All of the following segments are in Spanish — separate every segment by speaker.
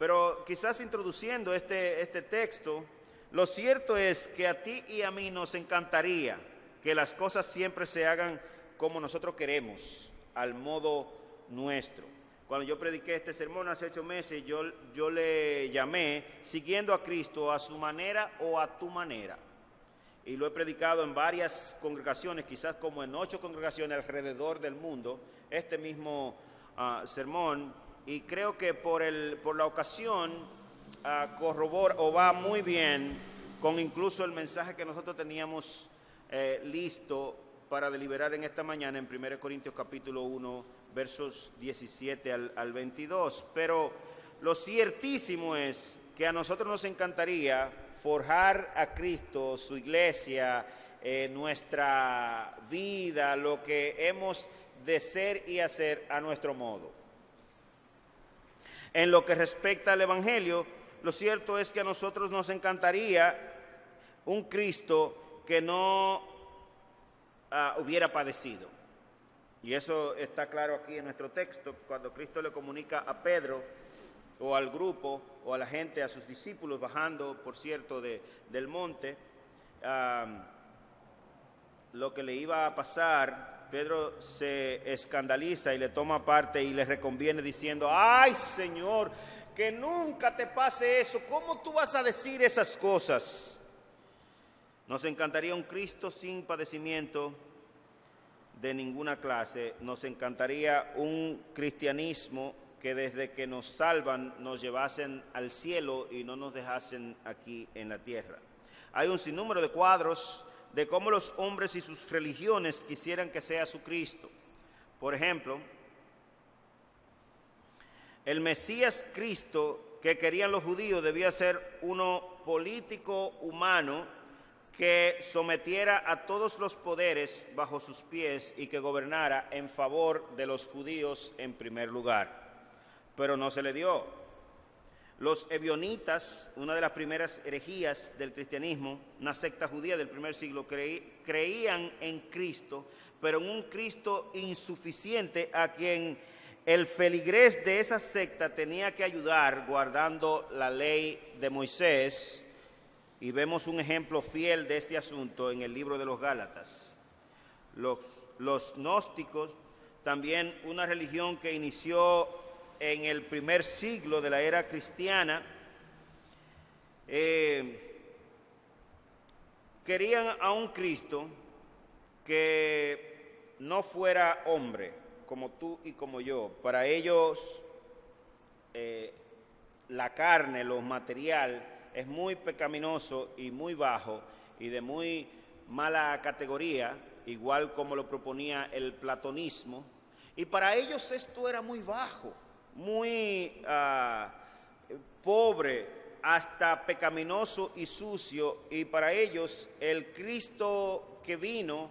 Speaker 1: Pero quizás introduciendo este texto, lo cierto es que a ti y a mí nos encantaría que las cosas siempre se hagan como nosotros queremos, al modo nuestro. Cuando yo prediqué este sermón hace 8 meses, yo le llamé Siguiendo a Cristo a su manera o a tu manera. Y lo he predicado en varias congregaciones, quizás como en 8 congregaciones alrededor del mundo, este mismo sermón. Y creo que por la ocasión corrobora o va muy bien con incluso el mensaje que nosotros teníamos listo para deliberar en esta mañana en 1 Corintios capítulo 1, versos 17 al 22. Pero lo ciertísimo es que a nosotros nos encantaría forjar a Cristo, su iglesia, nuestra vida, lo que hemos de ser y hacer a nuestro modo. En lo que respecta al Evangelio, lo cierto es que a nosotros nos encantaría un Cristo que no hubiera padecido. Y eso está claro aquí en nuestro texto, cuando Cristo le comunica a Pedro o al grupo o a la gente, a sus discípulos, bajando, por cierto, del monte, lo que le iba a pasar. Pedro se escandaliza y le toma parte y le reconviene diciendo: ¡ay, Señor, que nunca te pase eso! ¿Cómo tú vas a decir esas cosas? Nos encantaría un Cristo sin padecimiento de ninguna clase. Nos encantaría un cristianismo que desde que nos salvan nos llevasen al cielo y no nos dejasen aquí en la tierra. Hay un sinnúmero de cuadros de cómo los hombres y sus religiones quisieran que sea su Cristo. Por ejemplo, el Mesías Cristo que querían los judíos debía ser uno político humano que sometiera a todos los poderes bajo sus pies y que gobernara en favor de los judíos en primer lugar. Pero no se le dio. Los ebionitas, una de las primeras herejías del cristianismo, una secta judía del primer siglo, creían en Cristo, pero en un Cristo insuficiente a quien el feligrés de esa secta tenía que ayudar guardando la ley de Moisés. Y vemos un ejemplo fiel de este asunto en el libro de los Gálatas. Los gnósticos, también una religión que inició en el primer siglo de la era cristiana, querían a un Cristo que no fuera hombre, como tú y como yo. Para ellos, la carne, lo material, es muy pecaminoso y muy bajo y de muy mala categoría, igual como lo proponía el platonismo. Y para ellos esto era muy bajo, muy pobre, hasta pecaminoso y sucio. Y para ellos el Cristo que vino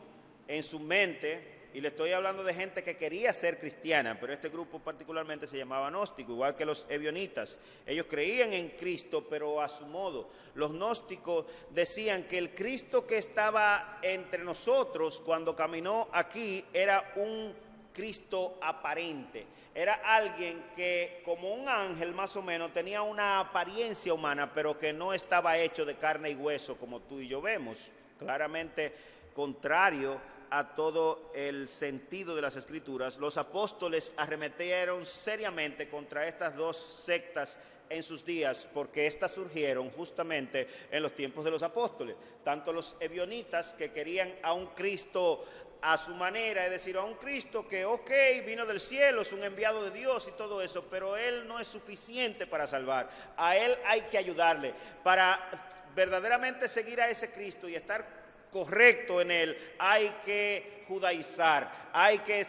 Speaker 1: en su mente, y le estoy hablando de gente que quería ser cristiana, pero este grupo particularmente se llamaba gnóstico, igual que los ebionitas. Ellos creían en Cristo, pero a su modo. Los gnósticos decían que el Cristo que estaba entre nosotros cuando caminó aquí era un Cristo aparente. Era alguien que, como un ángel más o menos, tenía una apariencia humana, pero que no estaba hecho de carne y hueso como tú y yo vemos. Claramente contrario a todo el sentido de las Escrituras. Los apóstoles arremetieron seriamente contra estas dos sectas en sus días, porque éstas surgieron justamente en los tiempos de los apóstoles. Tanto los ebionitas, que querían a un Cristo a su manera, es decir, a un Cristo que, vino del cielo, es un enviado de Dios y todo eso, pero Él no es suficiente para salvar. A Él hay que ayudarle. Para verdaderamente seguir a ese Cristo y estar correcto en Él, hay que judaizar, hay que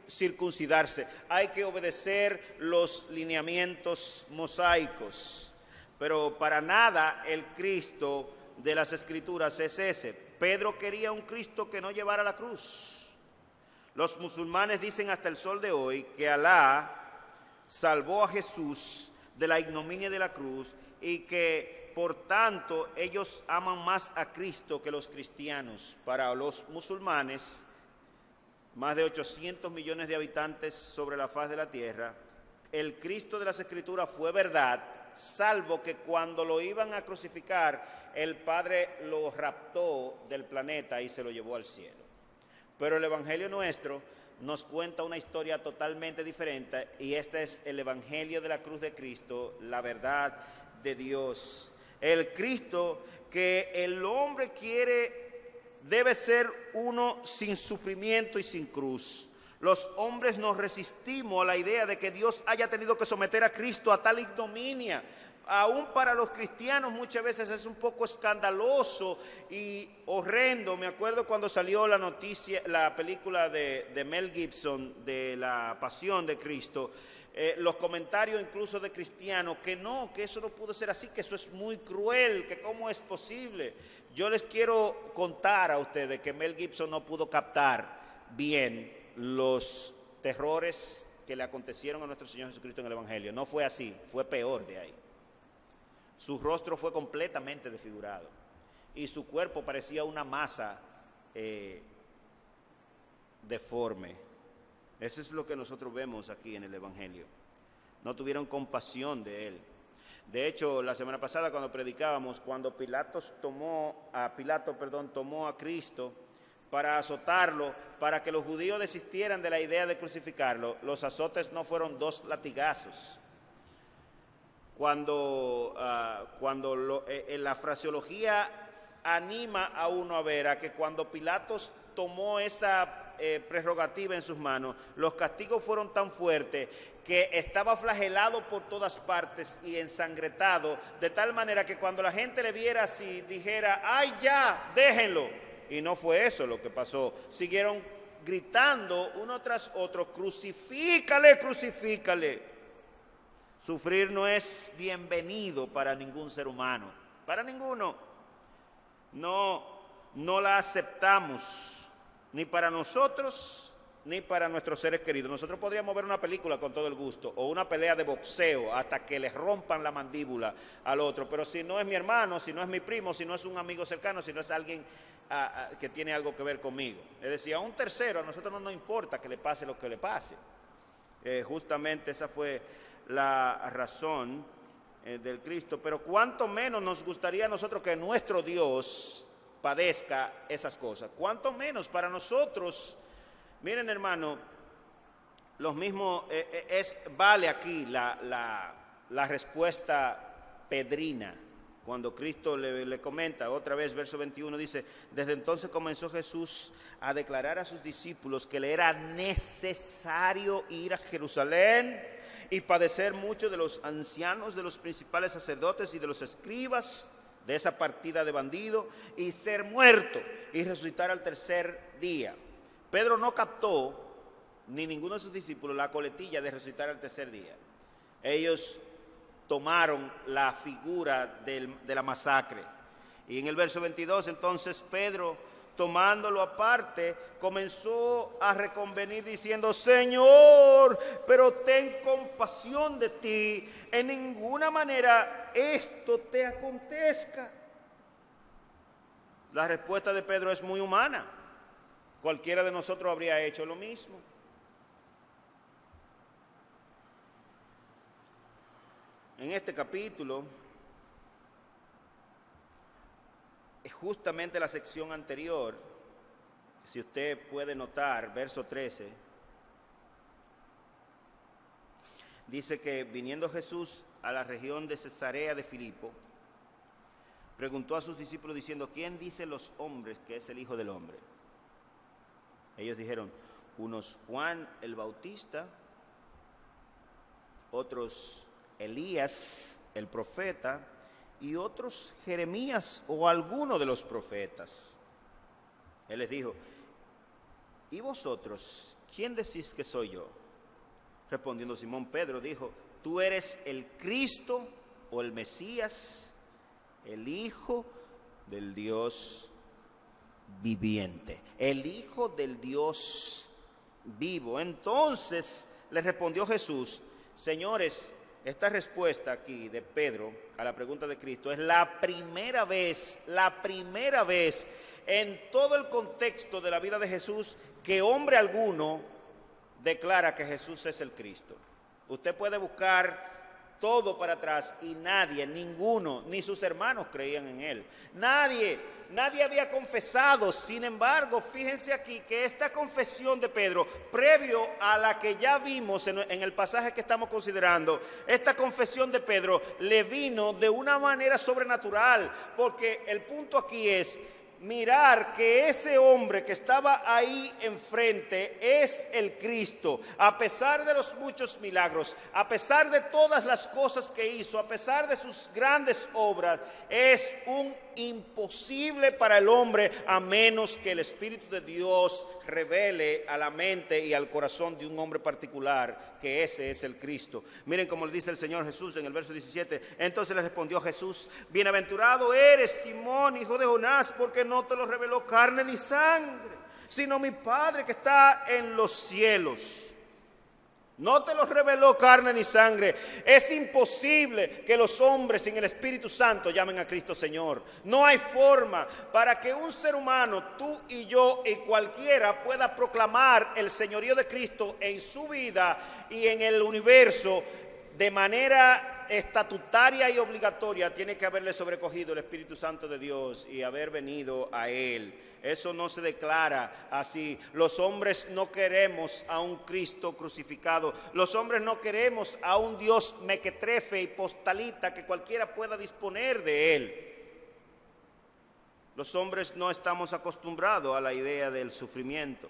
Speaker 1: circuncidarse, hay que obedecer los lineamientos mosaicos. Pero para nada el Cristo de las Escrituras es ese. Pedro quería un Cristo que no llevara la cruz. Los musulmanes dicen hasta el sol de hoy que Alá salvó a Jesús de la ignominia de la cruz y que por tanto ellos aman más a Cristo que los cristianos. Para los musulmanes, más de 800 millones de habitantes sobre la faz de la tierra, el Cristo de las Escrituras fue verdad, salvo que cuando lo iban a crucificar, el Padre lo raptó del planeta y se lo llevó al cielo. Pero el Evangelio nuestro nos cuenta una historia totalmente diferente, y este es el Evangelio de la cruz de Cristo, la verdad de Dios. El Cristo que el hombre debe ser uno sin sufrimiento y sin cruz. Los hombres nos resistimos a la idea de que Dios haya tenido que someter a Cristo a tal ignominia. Aún para los cristianos muchas veces es un poco escandaloso y horrendo. Me acuerdo cuando salió la noticia, la película de Mel Gibson, de la Pasión de Cristo, los comentarios incluso de cristianos, que eso no pudo ser así, que eso es muy cruel, que cómo es posible. Yo les quiero contar a ustedes que Mel Gibson no pudo captar bien los terrores que le acontecieron a nuestro Señor Jesucristo en el Evangelio. No fue así, fue peor de ahí. Su rostro fue completamente desfigurado y su cuerpo parecía una masa deforme. Eso es lo que nosotros vemos aquí en el Evangelio. No tuvieron compasión de él. De hecho, la semana pasada cuando predicábamos, cuando Pilato tomó a Cristo para azotarlo, para que los judíos desistieran de la idea de crucificarlo, los azotes no fueron 2 latigazos. Cuando la fraseología anima a uno a ver a que cuando Pilatos tomó esa prerrogativa en sus manos, los castigos fueron tan fuertes que estaba flagelado por todas partes y ensangretado, de tal manera que cuando la gente le viera así, dijera, ¡ay ya, déjenlo! Y no fue eso lo que pasó. Siguieron gritando uno tras otro, ¡crucifícale, crucifícale! Sufrir no es bienvenido para ningún ser humano, para ninguno. No la aceptamos, ni para nosotros, ni para nuestros seres queridos. Nosotros podríamos ver una película con todo el gusto, o una pelea de boxeo hasta que les rompan la mandíbula al otro, pero si no es mi hermano, si no es mi primo, si no es un amigo cercano, si no es alguien que tiene algo que ver conmigo. Es decir, a un tercero, a nosotros no nos importa que le pase lo que le pase. Justamente esa fue la razón del Cristo, pero cuánto menos nos gustaría a nosotros que nuestro Dios padezca esas cosas, cuánto menos para nosotros. Miren, hermano, lo mismo vale aquí la respuesta pedrina. Cuando Cristo le comenta, otra vez, verso 21, dice, desde entonces comenzó Jesús a declarar a sus discípulos que le era necesario ir a Jerusalén y padecer mucho de los ancianos, de los principales sacerdotes y de los escribas, de esa partida de bandido, y ser muerto y resucitar al tercer día. Pedro no captó, ni ninguno de sus discípulos, la coletilla de resucitar al tercer día. Ellos tomaron la figura de la masacre. Y en el verso 22, entonces Pedro, tomándolo aparte, comenzó a reconvenir diciendo, Señor, pero ten compasión de ti, en ninguna manera esto te acontezca. La respuesta de Pedro es muy humana. Cualquiera de nosotros habría hecho lo mismo. En este capítulo, justamente la sección anterior, si usted puede notar, verso 13, dice que viniendo Jesús a la región de Cesarea de Filipo, preguntó a sus discípulos diciendo, ¿quién dicen los hombres que es el Hijo del Hombre? Ellos dijeron, unos Juan el Bautista, otros Elías el profeta, y otros Jeremías o alguno de los profetas. Él les dijo, ¿y vosotros quién decís que soy yo? Respondiendo Simón Pedro dijo, tú eres el Cristo o el Mesías, el Hijo del Dios viviente, el Hijo del Dios vivo. Entonces le respondió Jesús, señores, esta respuesta aquí de Pedro a la pregunta de Cristo es la primera vez en todo el contexto de la vida de Jesús que hombre alguno declara que Jesús es el Cristo. Usted puede buscar todo para atrás y nadie, ninguno, ni sus hermanos creían en él. Nadie había confesado. Sin embargo, fíjense aquí que esta confesión de Pedro, previo a la que ya vimos en el pasaje que estamos considerando, esta confesión de Pedro le vino de una manera sobrenatural, porque el punto aquí es mirar que ese hombre que estaba ahí enfrente es el Cristo, a pesar de los muchos milagros, a pesar de todas las cosas que hizo, a pesar de sus grandes obras. Es un imposible para el hombre, a menos que el Espíritu de Dios revele a la mente y al corazón de un hombre particular que ese es el Cristo. Miren cómo le dice el Señor Jesús en el verso 17. Entonces le respondió Jesús: bienaventurado eres, Simón, hijo de Jonás, porque no te lo reveló carne ni sangre, sino mi Padre que está en los cielos. No te lo reveló carne ni sangre. Es imposible que los hombres sin el Espíritu Santo llamen a Cristo Señor. No hay forma para que un ser humano, tú y yo y cualquiera, pueda proclamar el señorío de Cristo en su vida y en el universo de manera estatutaria y obligatoria. Tiene que haberle sobrecogido el Espíritu Santo de Dios y haber venido a Él. Eso no se declara así. Los hombres no queremos a un Cristo crucificado. Los hombres no queremos a un Dios mequetrefe y postalita que cualquiera pueda disponer de Él. Los hombres no estamos acostumbrados a la idea del sufrimiento.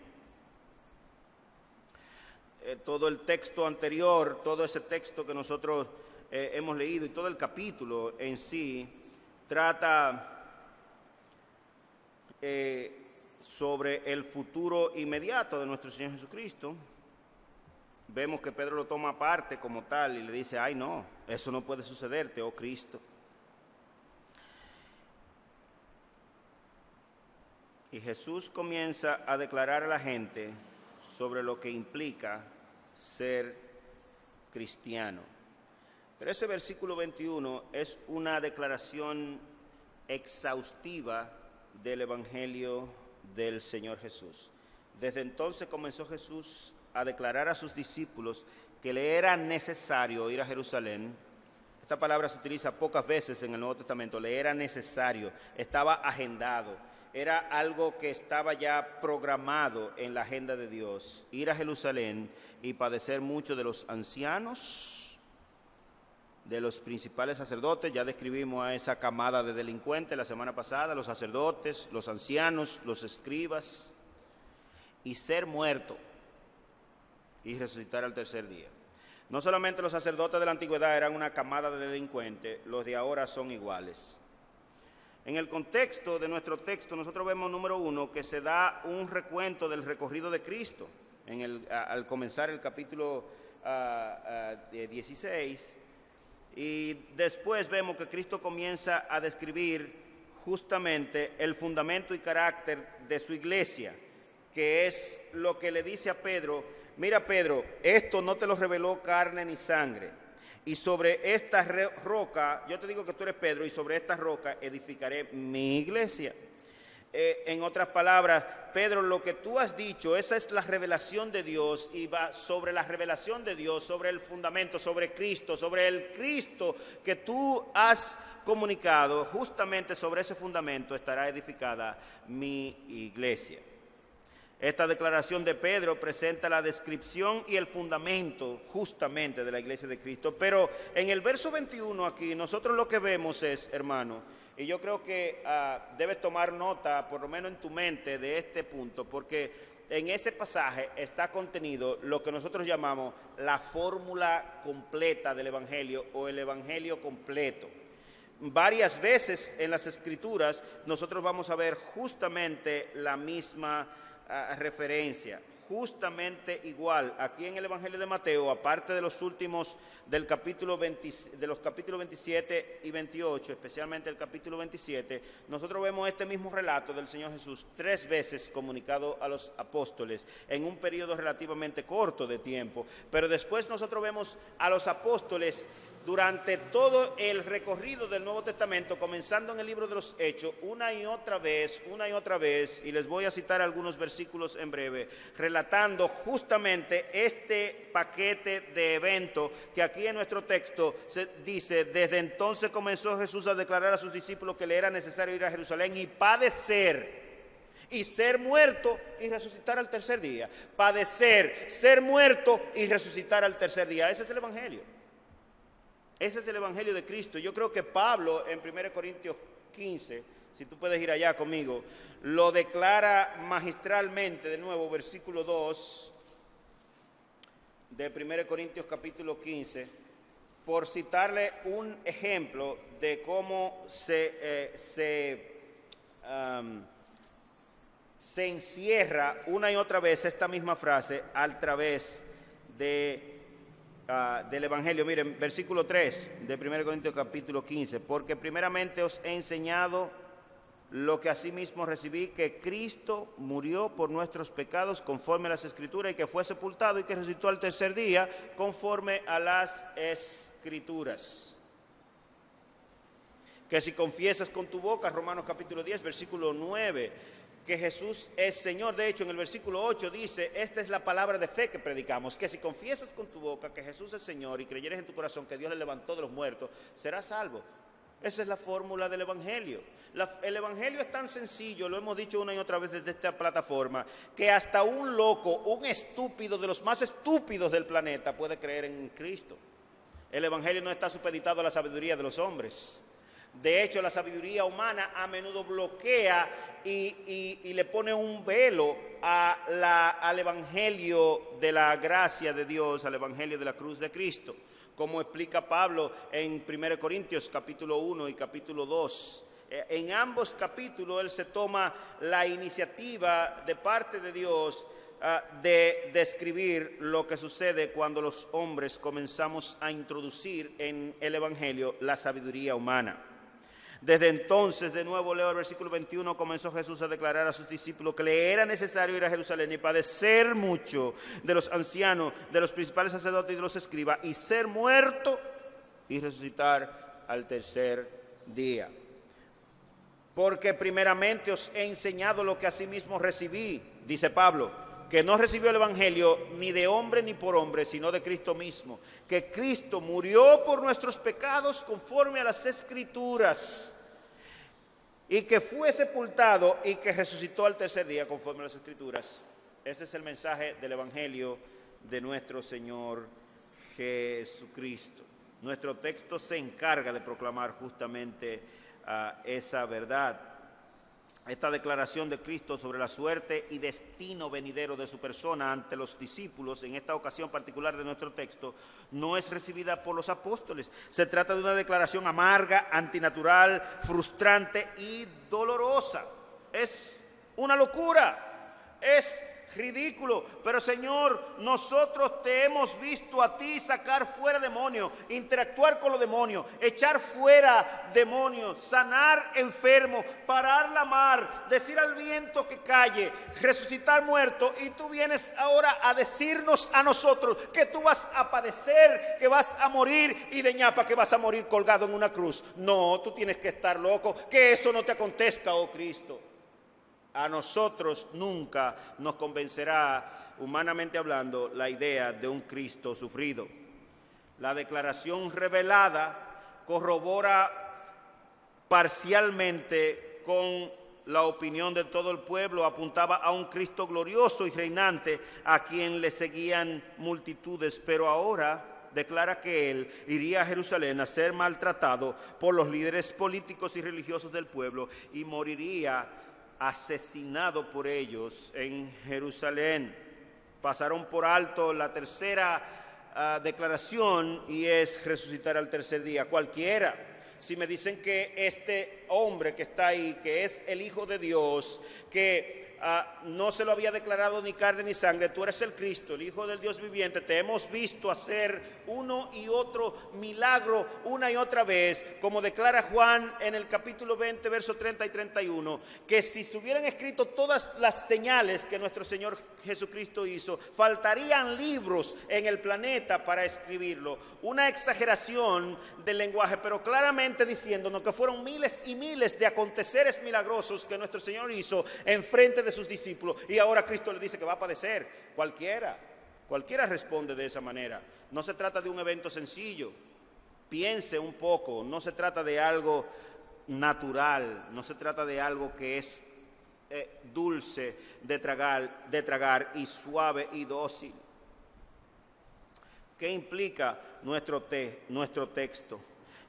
Speaker 1: Todo el texto anterior, todo ese texto que nosotros hemos leído y todo el capítulo en sí trata sobre el futuro inmediato de nuestro Señor Jesucristo. Vemos que Pedro lo toma aparte como tal y le dice: ay no, eso no puede sucederte, oh Cristo. Y Jesús comienza a declarar a la gente sobre lo que implica ser cristiano. Pero ese versículo 21 es una declaración exhaustiva del Evangelio del Señor Jesús. Desde entonces comenzó Jesús a declarar a sus discípulos que le era necesario ir a Jerusalén. Esta palabra se utiliza pocas veces en el Nuevo Testamento. Le era necesario, estaba agendado, era algo que estaba ya programado en la agenda de Dios. Ir a Jerusalén y padecer mucho de los ancianos, de los principales sacerdotes. Ya describimos a esa camada de delincuentes la semana pasada: los sacerdotes, los ancianos, los escribas, y ser muerto y resucitar al tercer día. No solamente los sacerdotes de la antigüedad eran una camada de delincuentes, los de ahora son iguales. En el contexto de nuestro texto, nosotros vemos, número uno, que se da un recuento del recorrido de Cristo al comenzar el capítulo 16. Y después vemos que Cristo comienza a describir justamente el fundamento y carácter de su iglesia, que es lo que le dice a Pedro: mira Pedro, esto no te lo reveló carne ni sangre, y sobre esta roca, yo te digo que tú eres Pedro, y sobre esta roca edificaré mi iglesia. En otras palabras, Pedro, lo que tú has dicho, esa es la revelación de Dios, y va sobre la revelación de Dios, sobre el fundamento, sobre Cristo, sobre el Cristo que tú has comunicado. Justamente sobre ese fundamento estará edificada mi iglesia. Esta declaración de Pedro presenta la descripción y el fundamento justamente de la iglesia de Cristo. Pero en el verso 21 aquí nosotros lo que vemos es, hermano, y yo creo que debes tomar nota, por lo menos en tu mente, de este punto, porque en ese pasaje está contenido lo que nosotros llamamos la fórmula completa del Evangelio, o el Evangelio completo. Varias veces en las Escrituras nosotros vamos a ver justamente la misma referencia, justamente igual. Aquí en el Evangelio de Mateo, aparte de los últimos del capítulo 20, de los capítulos 27 y 28, especialmente el capítulo 27, nosotros vemos este mismo relato del Señor Jesús 3 veces comunicado a los apóstoles en un periodo relativamente corto de tiempo. Pero después nosotros vemos a los apóstoles durante todo el recorrido del Nuevo Testamento, comenzando en el libro de los Hechos, una y otra vez, y les voy a citar algunos versículos en breve, relatando justamente este paquete de eventos que aquí en nuestro texto se dice: desde entonces comenzó Jesús a declarar a sus discípulos que le era necesario ir a Jerusalén y padecer, y ser muerto y resucitar al tercer día. Padecer, ser muerto y resucitar al tercer día. Ese es el Evangelio. Ese es el Evangelio de Cristo. Yo creo que Pablo en 1 Corintios 15, si tú puedes ir allá conmigo, lo declara magistralmente. De nuevo, versículo 2 de 1 Corintios capítulo 15, por citarle un ejemplo de cómo se encierra una y otra vez esta misma frase a través del Evangelio. Miren, versículo 3 de 1 Corintios capítulo 15, porque primeramente os he enseñado lo que asimismo recibí, que Cristo murió por nuestros pecados conforme a las Escrituras, y que fue sepultado y que resucitó al tercer día conforme a las Escrituras. Que si confiesas con tu boca, Romanos capítulo 10, versículo 9, que Jesús es Señor. De hecho, en el versículo 8 dice: esta es la palabra de fe que predicamos, que si confiesas con tu boca que Jesús es Señor y creyeres en tu corazón que Dios le levantó de los muertos, serás salvo. Esa es la fórmula del Evangelio. El Evangelio es tan sencillo, lo hemos dicho una y otra vez desde esta plataforma, que hasta un loco, un estúpido de los más estúpidos del planeta puede creer en Cristo. El Evangelio no está supeditado a la sabiduría de los hombres. De hecho, la sabiduría humana a menudo bloquea y le pone un velo al Evangelio de la gracia de Dios, al Evangelio de la cruz de Cristo, como explica Pablo en 1 Corintios capítulo 1 y capítulo 2. En ambos capítulos él se toma la iniciativa de parte de Dios de describir lo que sucede cuando los hombres comenzamos a introducir en el Evangelio la sabiduría humana. Desde entonces, de nuevo leo el versículo 21, comenzó Jesús a declarar a sus discípulos que le era necesario ir a Jerusalén y padecer mucho de los ancianos, de los principales sacerdotes y de los escribas, y ser muerto y resucitar al tercer día. Porque primeramente os he enseñado lo que asimismo recibí, dice Pablo, que no recibió el Evangelio ni de hombre ni por hombre, sino de Cristo mismo, que Cristo murió por nuestros pecados conforme a las Escrituras, y que fue sepultado y que resucitó al tercer día conforme a las Escrituras. Ese es el mensaje del Evangelio de nuestro Señor Jesucristo. Nuestro texto se encarga de proclamar justamente esa verdad. Esta declaración de Cristo sobre la suerte y destino venidero de su persona ante los discípulos, en esta ocasión particular de nuestro texto, no es recibida por los apóstoles. Se trata de una declaración amarga, antinatural, frustrante y dolorosa. Es una locura, es ridículo, pero Señor, nosotros te hemos visto a ti sacar fuera demonios, interactuar con los demonios, echar fuera demonios, sanar enfermos, parar la mar, decir al viento que calle, resucitar muertos, y tú vienes ahora a decirnos a nosotros que tú vas a padecer, que vas a morir, y de ñapa que vas a morir colgado en una cruz. No, tú tienes que estar loco, que eso no te acontezca, oh Cristo. A nosotros nunca nos convencerá, humanamente hablando, la idea de un Cristo sufrido. La declaración revelada corrobora parcialmente con la opinión de todo el pueblo, apuntaba a un Cristo glorioso y reinante a quien le seguían multitudes, pero ahora declara que él iría a Jerusalén a ser maltratado por los líderes políticos y religiosos del pueblo y moriría asesinado por ellos en Jerusalén. Pasaron por alto la tercera declaración, y es resucitar al tercer día. Cualquiera, si me dicen que este hombre que está ahí, que es el Hijo de Dios, que no se lo había declarado ni carne ni sangre. Tú eres el Cristo, el Hijo del Dios viviente. Te hemos visto hacer uno y otro milagro una y otra vez, como declara Juan en el capítulo 20, versos 30 y 31, que si se hubieran escrito todas las señales que nuestro Señor Jesucristo hizo, faltarían libros en el planeta para escribirlo. Una exageración del lenguaje, pero claramente diciéndonos que fueron miles y miles de aconteceres milagrosos que nuestro Señor hizo en frente de sus discípulos, y ahora Cristo le dice que va a padecer. Cualquiera responde de esa manera. No se trata de un evento sencillo. Piense un poco, no se trata de algo natural, no se trata de algo que es dulce de tragar y suave y dócil. ¿Qué implica nuestro texto?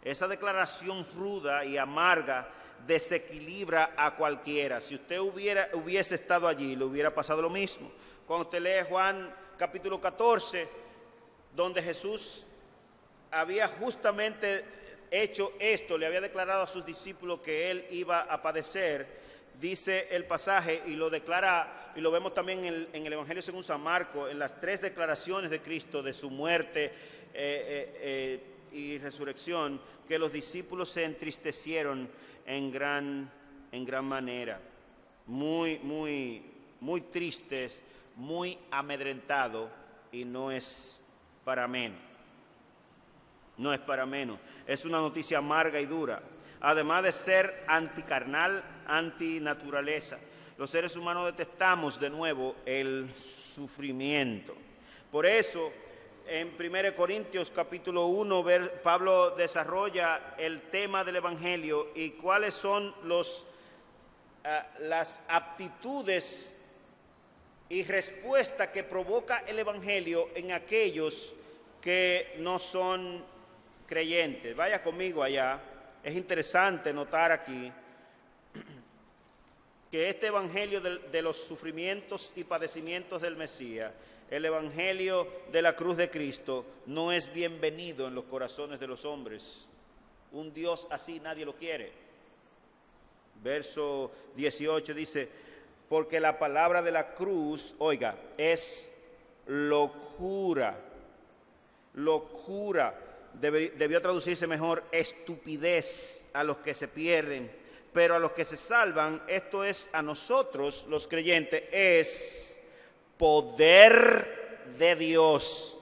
Speaker 1: Esa declaración ruda y amarga desequilibra a cualquiera. Si usted hubiese estado allí, le hubiera pasado lo mismo. Cuando usted lee Juan capítulo 14, donde Jesús había justamente hecho esto, le había declarado a sus discípulos que él iba a padecer, dice el pasaje, y lo declara, y lo vemos también en el Evangelio según San Marcos, en las 3 declaraciones de Cristo de su muerte y resurrección, que los discípulos se entristecieron en gran manera, muy tristes, muy amedrentados, y no es para menos. No es para menos. Es una noticia amarga y dura. Además de ser anticarnal, antinaturaleza, los seres humanos detestamos de nuevo el sufrimiento. Por eso, en 1 Corintios capítulo 1, Pablo desarrolla el tema del Evangelio y cuáles son las aptitudes y respuestas que provoca el Evangelio en aquellos que no son creyentes. Vaya conmigo allá. Es interesante notar aquí que este Evangelio de los sufrimientos y padecimientos del Mesías, el Evangelio de la cruz de Cristo, no es bienvenido en los corazones de los hombres. Un Dios así nadie lo quiere. Verso 18 dice, porque la palabra de la cruz, oiga, es locura. Locura, debió traducirse mejor, estupidez a los que se pierden, pero a los que se salvan, esto es a nosotros los creyentes, es poder de Dios.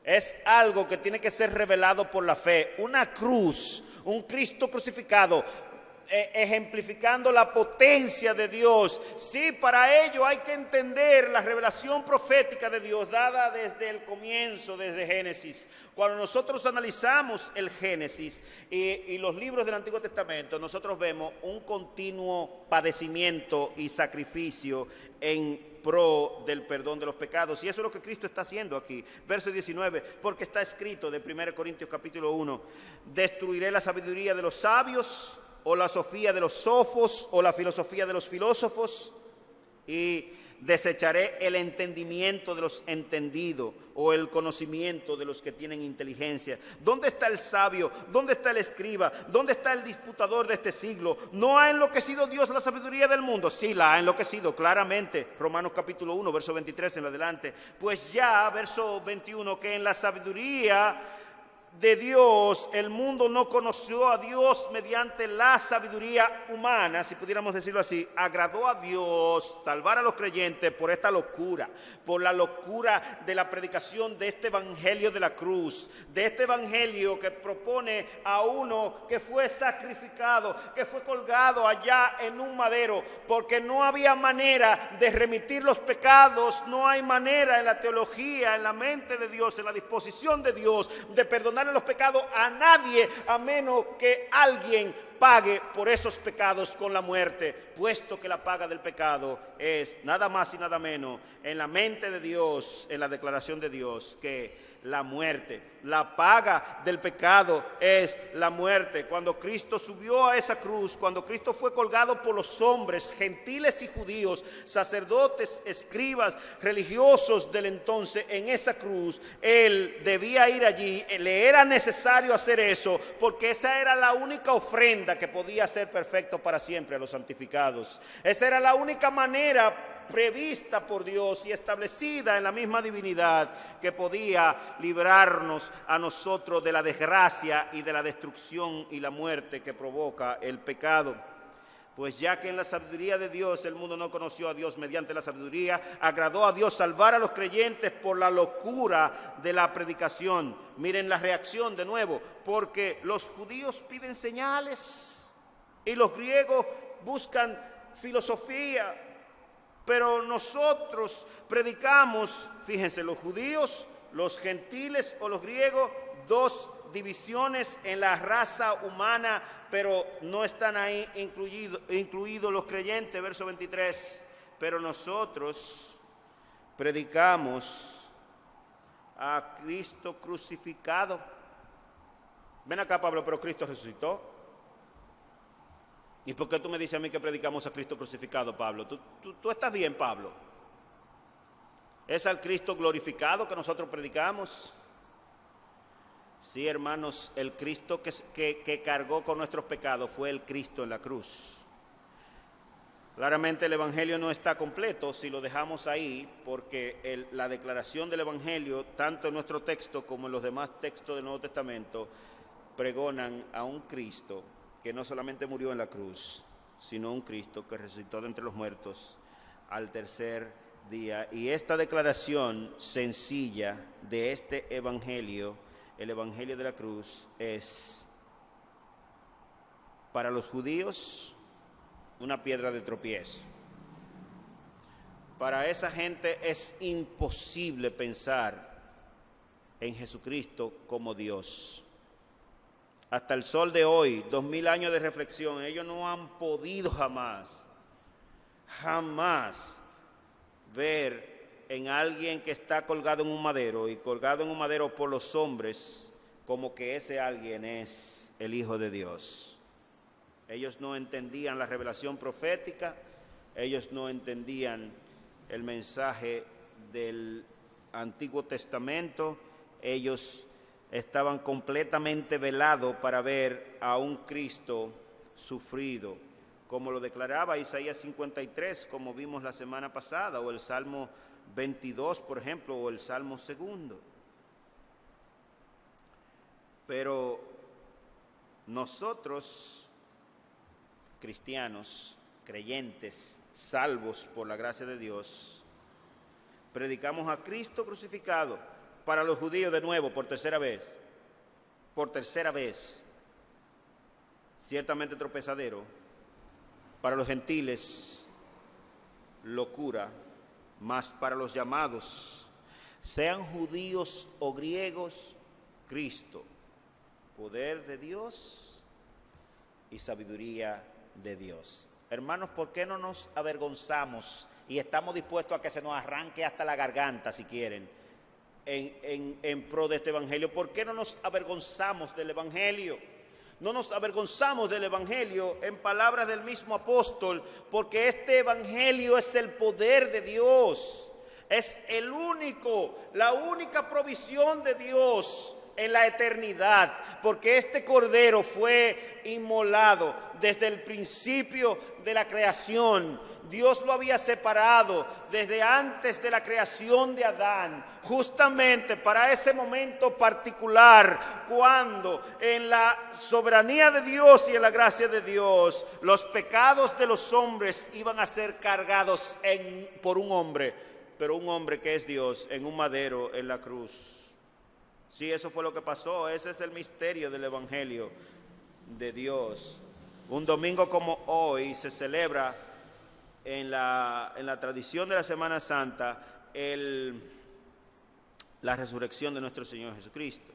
Speaker 1: Es algo que tiene que ser revelado por la fe. Una cruz, un Cristo crucificado, ejemplificando la potencia de Dios. Sí, para ello hay que entender la revelación profética de Dios dada desde el comienzo, desde Génesis. Cuando nosotros analizamos el Génesis y los libros del Antiguo Testamento, nosotros vemos un continuo padecimiento y sacrificio en pro del perdón de los pecados, y eso es lo que Cristo está haciendo aquí. Verso 19, porque está escrito de 1 Corintios capítulo 1, destruiré la sabiduría de los sabios, o la sofía de los sofos, o la filosofía de los filósofos, y desecharé el entendimiento de los entendidos, o el conocimiento de los que tienen inteligencia. ¿Dónde está el sabio? ¿Dónde está el escriba? ¿Dónde está el disputador de este siglo? ¿No ha enloquecido Dios la sabiduría del mundo? Sí, la ha enloquecido, claramente. Romanos capítulo 1, verso 23 en adelante. Pues ya, verso 21, que en la sabiduría de Dios, el mundo no conoció a Dios mediante la sabiduría humana, si pudiéramos decirlo así. Agradó a Dios salvar a los creyentes por esta locura, por la locura de la predicación de este evangelio de la cruz, de este evangelio que propone a uno que fue sacrificado, que fue colgado allá en un madero, porque no había manera de remitir los pecados, no hay manera en la teología, en la mente de Dios, en la disposición de Dios de perdonar los pecados a nadie, a menos que alguien pague por esos pecados con la muerte, puesto que la paga del pecado es nada más y nada menos en la mente de Dios, en la declaración de Dios, que la muerte. La paga del pecado es la muerte. Cuando Cristo subió a esa cruz, cuando Cristo fue colgado por los hombres, gentiles y judíos, sacerdotes, escribas, religiosos del entonces, en esa cruz, Él debía ir allí. Le era necesario hacer eso, porque esa era la única ofrenda que podía ser perfecto para siempre a los santificados. Esa era la única manera prevista por Dios y establecida en la misma divinidad que podía librarnos a nosotros de la desgracia y de la destrucción y la muerte que provoca el pecado. Pues ya que en la sabiduría de Dios el mundo no conoció a Dios mediante la sabiduría, agradó a Dios salvar a los creyentes por la locura de la predicación. Miren la reacción de nuevo, porque los judíos piden señales y los griegos buscan filosofía. Pero nosotros predicamos, fíjense, los judíos, los gentiles o los griegos, dos divisiones en la raza humana, pero no están ahí incluidos los creyentes, verso 23. Pero nosotros predicamos a Cristo crucificado. Ven acá, Pablo, pero Cristo resucitó. ¿Y por qué tú me dices a mí que predicamos a Cristo crucificado, Pablo? ¿Tú estás bien, Pablo? ¿Es al Cristo glorificado que nosotros predicamos? Sí, hermanos, el Cristo que cargó con nuestros pecados fue el Cristo en la cruz. Claramente el Evangelio no está completo si lo dejamos ahí, porque la declaración del Evangelio, tanto en nuestro texto como en los demás textos del Nuevo Testamento, pregonan a un Cristo que no solamente murió en la cruz, sino un Cristo que resucitó de entre los muertos al tercer día. Y esta declaración sencilla de este Evangelio, el Evangelio de la cruz, es para los judíos una piedra de tropiezo. Para esa gente es imposible pensar en Jesucristo como Dios. Hasta el sol de hoy, 2000 años de reflexión, ellos no han podido jamás ver en alguien que está colgado en un madero y colgado en un madero por los hombres como que ese alguien es el Hijo de Dios. Ellos no entendían la revelación profética, ellos no entendían el mensaje del Antiguo Testamento, ellos estaban completamente velados para ver a un Cristo sufrido, como lo declaraba Isaías 53, como vimos la semana pasada, o el Salmo 22, por ejemplo, o el Salmo 2. Pero nosotros, cristianos, creyentes, salvos por la gracia de Dios, predicamos a Cristo crucificado. Para los judíos, de nuevo, por tercera vez, ciertamente tropezadero. Para los gentiles, locura. Mas para los llamados, sean judíos o griegos, Cristo, poder de Dios y sabiduría de Dios. Hermanos, ¿por qué no nos avergonzamos y estamos dispuestos a que se nos arranque hasta la garganta, si quieren, en pro de este Evangelio? ¿Por qué no nos avergonzamos del Evangelio? No nos avergonzamos del Evangelio, en palabras del mismo apóstol, porque este Evangelio es el poder de Dios, es la única provisión de Dios en la eternidad, porque este Cordero fue inmolado desde el principio de la creación. Dios lo había separado desde antes de la creación de Adán, justamente para ese momento particular, cuando en la soberanía de Dios y en la gracia de Dios, los pecados de los hombres iban a ser cargados por un hombre, pero un hombre que es Dios, en un madero en la cruz. Sí, eso fue lo que pasó. Ese es el misterio del Evangelio de Dios. Un domingo como hoy se celebra en la tradición de la Semana Santa la resurrección de nuestro Señor Jesucristo.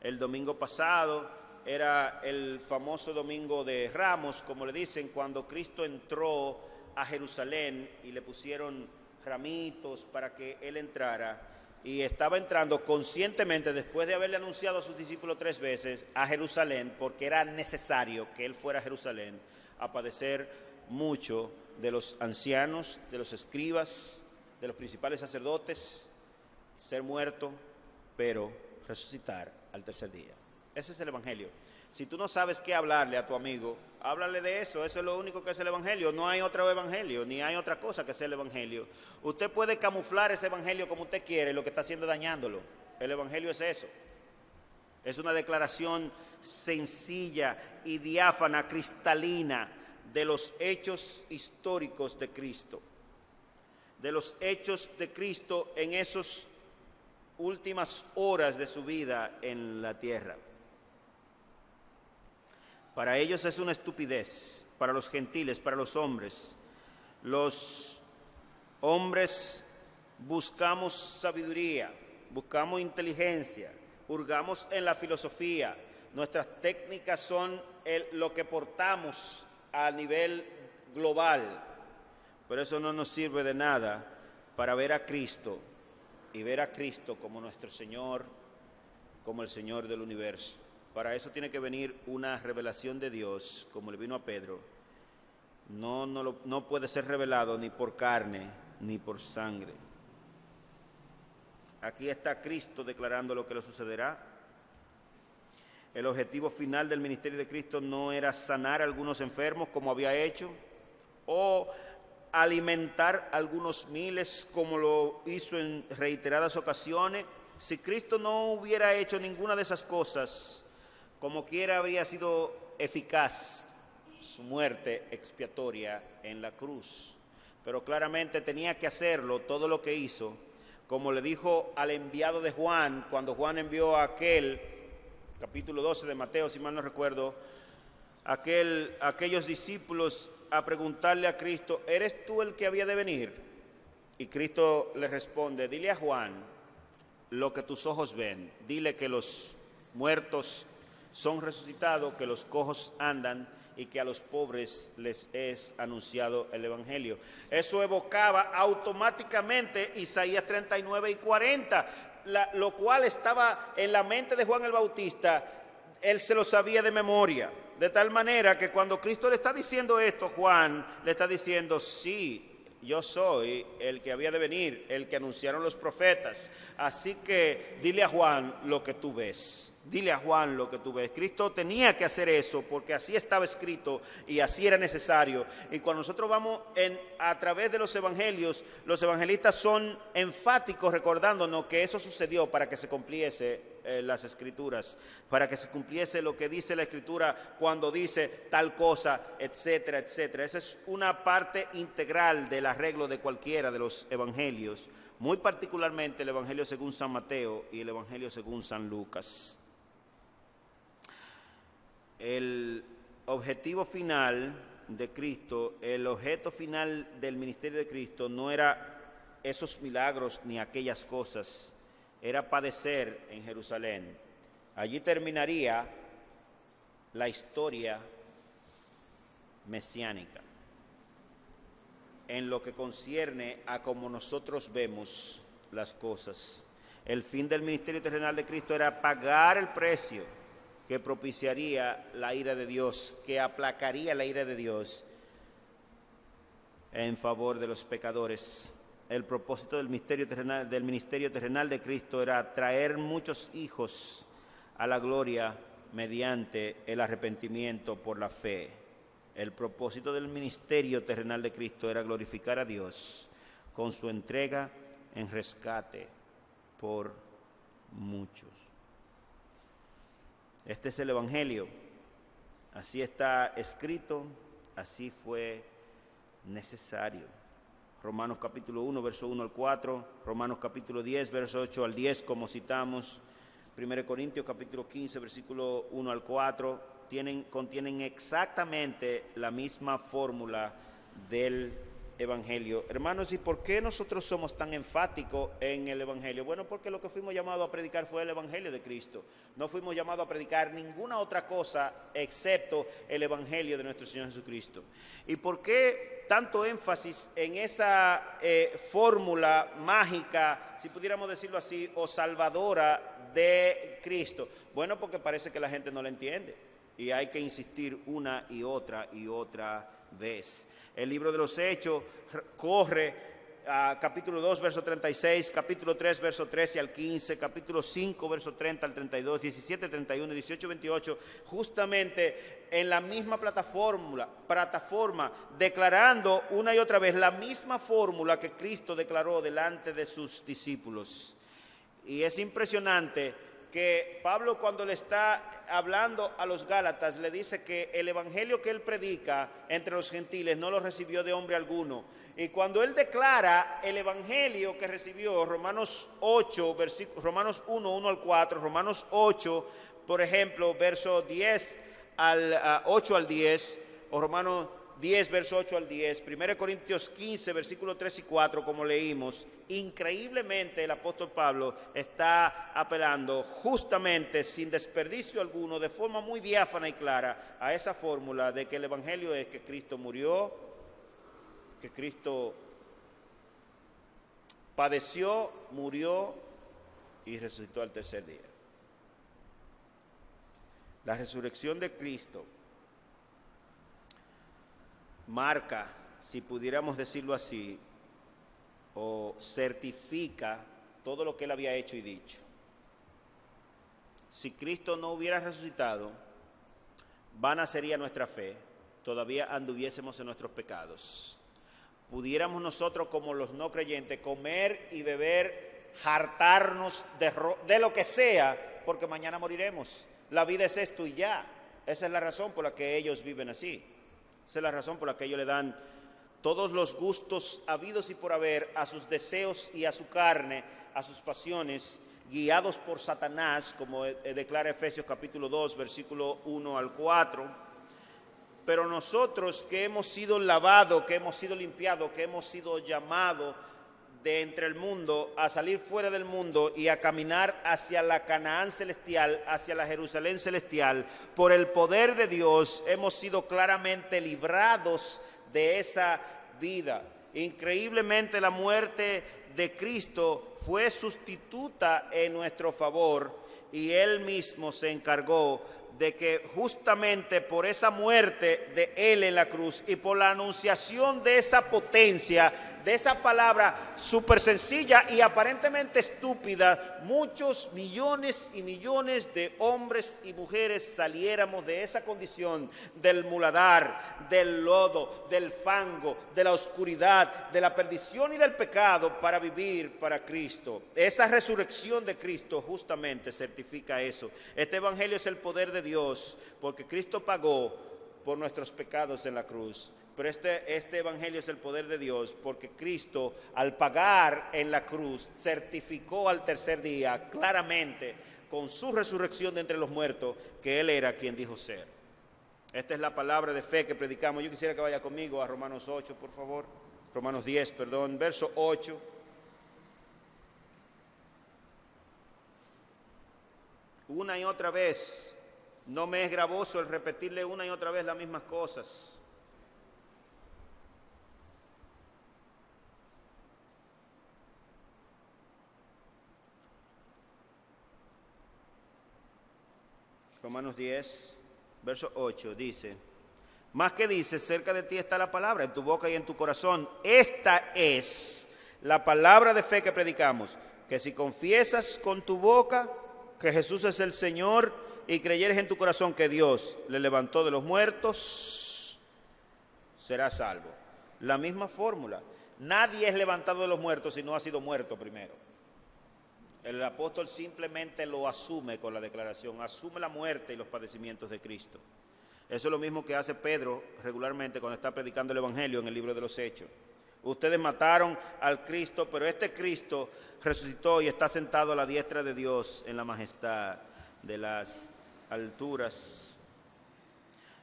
Speaker 1: El domingo pasado era el famoso domingo de Ramos, como le dicen, cuando Cristo entró a Jerusalén y le pusieron ramitos para que Él entrara. y estaba entrando conscientemente, después de haberle anunciado a sus discípulos 3 veces, a Jerusalén, porque era necesario que él fuera a Jerusalén a padecer mucho de los ancianos, de los escribas, de los principales sacerdotes, ser muerto, pero resucitar al tercer día. Ese es el Evangelio. Si tú no sabes qué hablarle a tu amigo, háblale de eso. Eso es lo único que es el Evangelio. No hay otro Evangelio, ni hay otra cosa que sea el Evangelio. Usted puede camuflar ese Evangelio como usted quiere, lo que está haciendo es dañándolo. El Evangelio es eso. Es una declaración sencilla y diáfana, cristalina, de los hechos históricos de Cristo. De los hechos de Cristo en esas últimas horas de su vida en la tierra. Para ellos es una estupidez, para los gentiles, para los hombres. Los hombres buscamos sabiduría, buscamos inteligencia, hurgamos en la filosofía. Nuestras técnicas son lo que portamos a nivel global, pero eso no nos sirve de nada para ver a Cristo y ver a Cristo como nuestro Señor, como el Señor del universo. Para eso tiene que venir una revelación de Dios, como le vino a Pedro. No puede ser revelado ni por carne ni por sangre. Aquí está Cristo declarando lo que le sucederá. El objetivo final del ministerio de Cristo no era sanar a algunos enfermos como había hecho, o alimentar a algunos miles como lo hizo en reiteradas ocasiones. Si Cristo no hubiera hecho ninguna de esas cosas, como quiera habría sido eficaz su muerte expiatoria en la cruz. Pero claramente tenía que hacerlo, todo lo que hizo, como le dijo al enviado de Juan, cuando Juan envió a aquel, capítulo 12 de Mateo, si mal no recuerdo, aquellos discípulos a preguntarle a Cristo, ¿eres tú el que había de venir? Y Cristo le responde, dile a Juan lo que tus ojos ven, dile que los muertos son resucitados, que los cojos andan y que a los pobres les es anunciado el Evangelio. Eso evocaba automáticamente Isaías 39 y 40, lo cual estaba en la mente de Juan el Bautista. Él se lo sabía de memoria, de tal manera que cuando Cristo le está diciendo esto, Juan le está diciendo, sí, yo soy el que había de venir, el que anunciaron los profetas. Así que dile a Juan lo que tú ves. Dile a Juan lo que tú ves. Cristo tenía que hacer eso porque así estaba escrito y así era necesario. Y cuando nosotros vamos a través de los evangelios, los evangelistas son enfáticos recordándonos que eso sucedió para que se cumpliese las escrituras, para que se cumpliese lo que dice la escritura cuando dice tal cosa, etcétera, etcétera. Esa es una parte integral del arreglo de cualquiera de los evangelios, muy particularmente el evangelio según San Mateo y el evangelio según San Lucas. El objetivo final de Cristo, el objeto final del ministerio de Cristo no era esos milagros ni aquellas cosas, era padecer en Jerusalén. Allí terminaría la historia mesiánica en lo que concierne a cómo nosotros vemos las cosas. El fin del ministerio terrenal de Cristo era pagar el precio que propiciaría la ira de Dios, que aplacaría la ira de Dios en favor de los pecadores. El propósito del ministerio terrenal de Cristo era traer muchos hijos a la gloria mediante el arrepentimiento por la fe. El propósito del ministerio terrenal de Cristo era glorificar a Dios con su entrega en rescate por muchos. Este es el Evangelio, así está escrito, así fue necesario. Romanos capítulo 1, verso 1 al 4, Romanos capítulo 10, verso 8 al 10, como citamos, 1 Corintios capítulo 15, versículo 1 al 4, contienen exactamente la misma fórmula del evangelio. Hermanos, ¿y por qué nosotros somos tan enfáticos en el evangelio? Bueno, porque lo que fuimos llamados a predicar fue el evangelio de Cristo. No fuimos llamados a predicar ninguna otra cosa excepto el evangelio de nuestro Señor Jesucristo. ¿Y por qué tanto énfasis en esa fórmula mágica, si pudiéramos decirlo así, o salvadora de Cristo? Bueno, porque parece que la gente no la entiende y hay que insistir una y otra vez. El libro de los Hechos corre a capítulo 2, verso 36, capítulo 3, verso 13 al 15, capítulo 5, verso 30 al 32, 17, 31, 18, 28, justamente en la misma plataforma, declarando una y otra vez la misma fórmula que Cristo declaró delante de sus discípulos. Y es impresionante que Pablo, cuando le está hablando a los Gálatas, le dice que el evangelio que él predica entre los gentiles no lo recibió de hombre alguno. Y cuando él declara el evangelio que recibió, Romanos 8, Romanos 1, 1 al 4, Romanos 8, por ejemplo, verso 10 al 8 al 10, o Romanos 10, verso 8 al 10, 1 Corintios 15, versículos 3 y 4, como leímos, increíblemente el apóstol Pablo está apelando justamente, sin desperdicio alguno, de forma muy diáfana y clara, a esa fórmula de que el evangelio es que Cristo murió, que Cristo padeció, murió y resucitó al tercer día. La resurrección de Cristo marca, si pudiéramos decirlo así, o certifica todo lo que él había hecho y dicho. Si Cristo no hubiera resucitado, vana sería nuestra fe, todavía anduviésemos en nuestros pecados. Pudiéramos nosotros, como los no creyentes, comer y beber, hartarnos de lo que sea, porque mañana moriremos. La vida es esto y ya. Esa es la razón por la que ellos viven así. Esa es la razón por la que ellos le dan todos los gustos habidos y por haber a sus deseos y a su carne, a sus pasiones, guiados por Satanás, como declara Efesios capítulo 2, versículo 1 al 4. Pero nosotros que hemos sido lavados, que hemos sido limpiados, que hemos sido llamados de entre el mundo a salir fuera del mundo y a caminar hacia la Canaán celestial, hacia la Jerusalén celestial, por el poder de Dios hemos sido claramente librados de esa vida. Increíblemente la muerte de Cristo fue sustituta en nuestro favor y Él mismo se encargó de que justamente por esa muerte de Él en la cruz y por la anunciación de esa potencia, de esa palabra súper sencilla y aparentemente estúpida, muchos millones y millones de hombres y mujeres saliéramos de esa condición, del muladar, del lodo, del fango, de la oscuridad, de la perdición y del pecado para vivir para Cristo. Esa resurrección de Cristo justamente certifica eso. Este evangelio es el poder de Dios, porque Cristo pagó por nuestros pecados en la cruz. Pero este evangelio es el poder de Dios, porque Cristo, al pagar en la cruz, certificó al tercer día claramente, con su resurrección de entre los muertos, que Él era quien dijo ser. Esta es la palabra de fe que predicamos. Yo quisiera que vaya conmigo a Romanos 8, por favor. Romanos 10, perdón, verso 8. Una y otra vez, no me es gravoso el repetirle una y otra vez las mismas cosas. Romanos 10, verso 8, dice: más que dice, cerca de ti está la palabra, en tu boca y en tu corazón. Esta es la palabra de fe que predicamos, que si confiesas con tu boca que Jesús es el Señor y creyeres en tu corazón que Dios le levantó de los muertos, serás salvo. La misma fórmula. Nadie es levantado de los muertos si no ha sido muerto primero. El apóstol simplemente lo asume con la declaración, asume la muerte y los padecimientos de Cristo. Eso es lo mismo que hace Pedro regularmente cuando está predicando el Evangelio en el libro de los Hechos. Ustedes mataron al Cristo, pero este Cristo resucitó y está sentado a la diestra de Dios en la majestad de las alturas.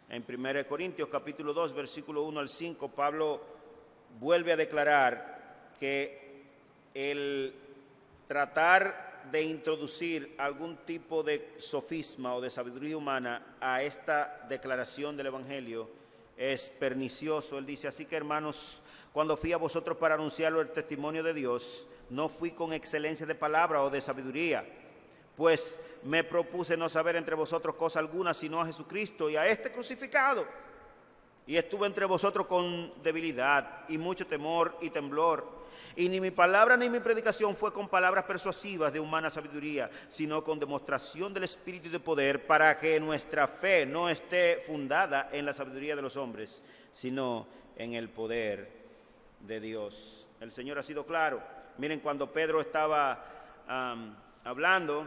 Speaker 1: En 1 Corintios capítulo 2, versículo 1 al 5, Pablo vuelve a declarar que el tratar de introducir algún tipo de sofisma o de sabiduría humana a esta declaración del Evangelio es pernicioso. Él dice: así que, hermanos, cuando fui a vosotros para anunciarlo el testimonio de Dios, no fui con excelencia de palabra o de sabiduría, pues me propuse no saber entre vosotros cosa alguna, sino a Jesucristo y a este crucificado. Y estuve entre vosotros con debilidad y mucho temor y temblor. Y ni mi palabra ni mi predicación fue con palabras persuasivas de humana sabiduría, sino con demostración del Espíritu y de poder, para que nuestra fe no esté fundada en la sabiduría de los hombres, sino en el poder de Dios. El Señor ha sido claro. Miren, cuando Pedro estaba hablando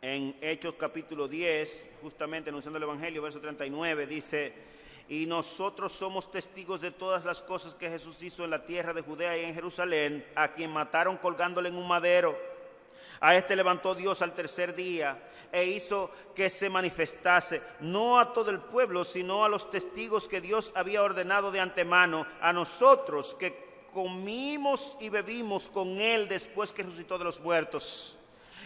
Speaker 1: en Hechos capítulo 10, justamente anunciando el Evangelio, verso 39, dice: y nosotros somos testigos de todas las cosas que Jesús hizo en la tierra de Judea y en Jerusalén, a quien mataron colgándole en un madero. A este levantó Dios al tercer día e hizo que se manifestase, no a todo el pueblo, sino a los testigos que Dios había ordenado de antemano, a nosotros que comimos y bebimos con él después que resucitó de los muertos.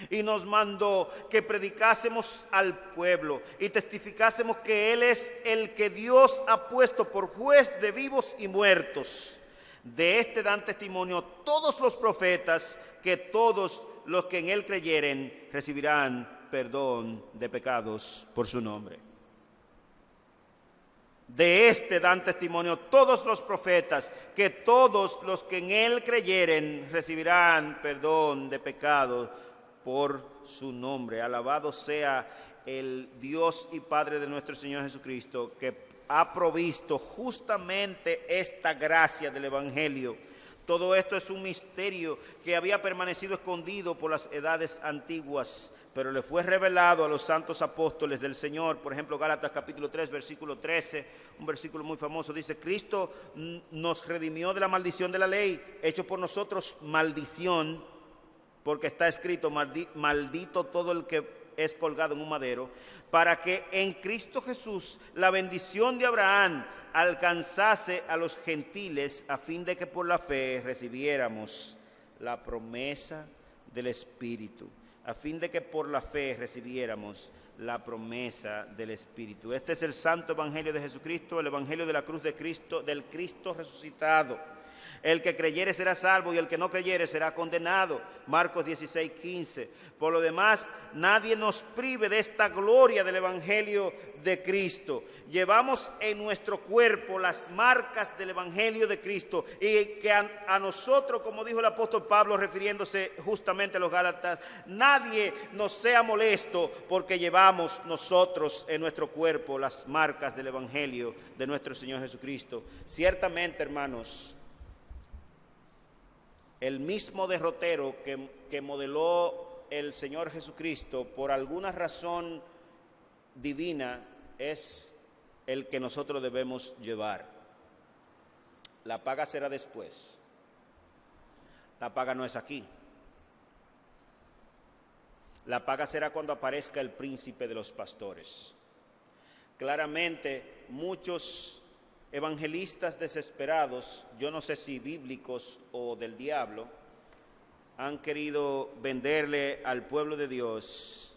Speaker 1: Y nos mandó que predicásemos al pueblo y testificásemos que Él es el que Dios ha puesto por juez de vivos y muertos. De este dan testimonio todos los profetas, que todos los que en Él creyeren recibirán perdón de pecados por su nombre. De este dan testimonio todos los profetas, que todos los que en Él creyeren recibirán perdón de pecados por su nombre. Alabado sea el Dios y Padre de nuestro Señor Jesucristo, que ha provisto justamente esta gracia del Evangelio. Todo esto es un misterio que había permanecido escondido por las edades antiguas, pero le fue revelado a los santos apóstoles del Señor. Por ejemplo, Gálatas capítulo 3, versículo 13, un versículo muy famoso, dice: Cristo nos redimió de la maldición de la ley, hecho por nosotros maldición, porque está escrito: maldito todo el que es colgado en un madero, para que en Cristo Jesús la bendición de Abraham alcanzase a los gentiles, a fin de que por la fe recibiéramos la promesa del Espíritu. A fin de que por la fe recibiéramos la promesa del Espíritu. Este es el santo Evangelio de Jesucristo, el Evangelio de la cruz de Cristo, del Cristo resucitado. El que creyere será salvo y el que no creyere será condenado. Marcos 16, 15. Por lo demás, nadie nos prive de esta gloria del Evangelio de Cristo. Llevamos en nuestro cuerpo las marcas del Evangelio de Cristo, y que a nosotros, como dijo el apóstol Pablo refiriéndose justamente a los Gálatas, nadie nos sea molesto porque llevamos nosotros en nuestro cuerpo las marcas del Evangelio de nuestro Señor Jesucristo. Ciertamente, hermanos, el mismo derrotero que modeló el Señor Jesucristo, por alguna razón divina, es el que nosotros debemos llevar. La paga será después. La paga no es aquí. La paga será cuando aparezca el príncipe de los pastores. Claramente, muchos evangelistas desesperados, yo no sé si bíblicos o del diablo, han querido venderle al pueblo de Dios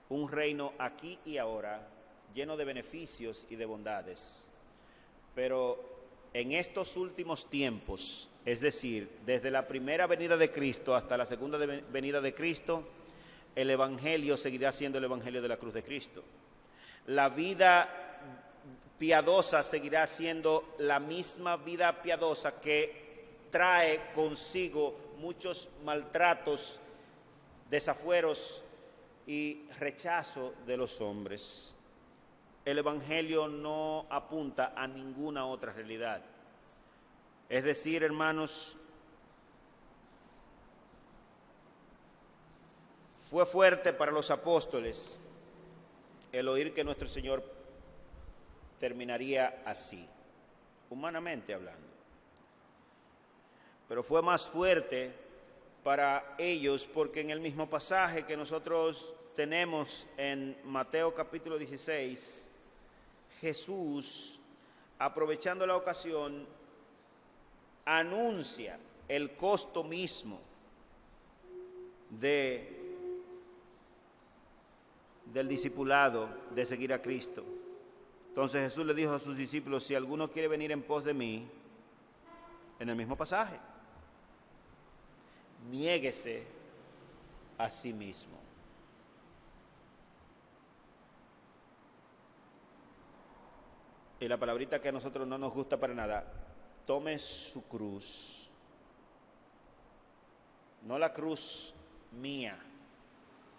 Speaker 1: un reino aquí y ahora, lleno de beneficios y de bondades. Pero en estos últimos tiempos, es decir, desde la primera venida de Cristo hasta la segunda venida de Cristo, el Evangelio seguirá siendo el Evangelio de la cruz de Cristo. La vida piadosa seguirá siendo la misma vida piadosa que trae consigo muchos maltratos, desafueros y rechazo de los hombres. El Evangelio no apunta a ninguna otra realidad. Es decir, hermanos, fue fuerte para los apóstoles el oír que nuestro Señor terminaría así, humanamente hablando. Pero fue más fuerte para ellos porque en el mismo pasaje que nosotros tenemos en Mateo capítulo 16, Jesús, aprovechando la ocasión, anuncia el costo mismo del discipulado, de seguir a Cristo. Entonces Jesús le dijo a sus discípulos, si alguno quiere venir en pos de mí, en el mismo pasaje, niéguese a sí mismo. Y la palabrita que a nosotros no nos gusta para nada, tome su cruz. No la cruz mía,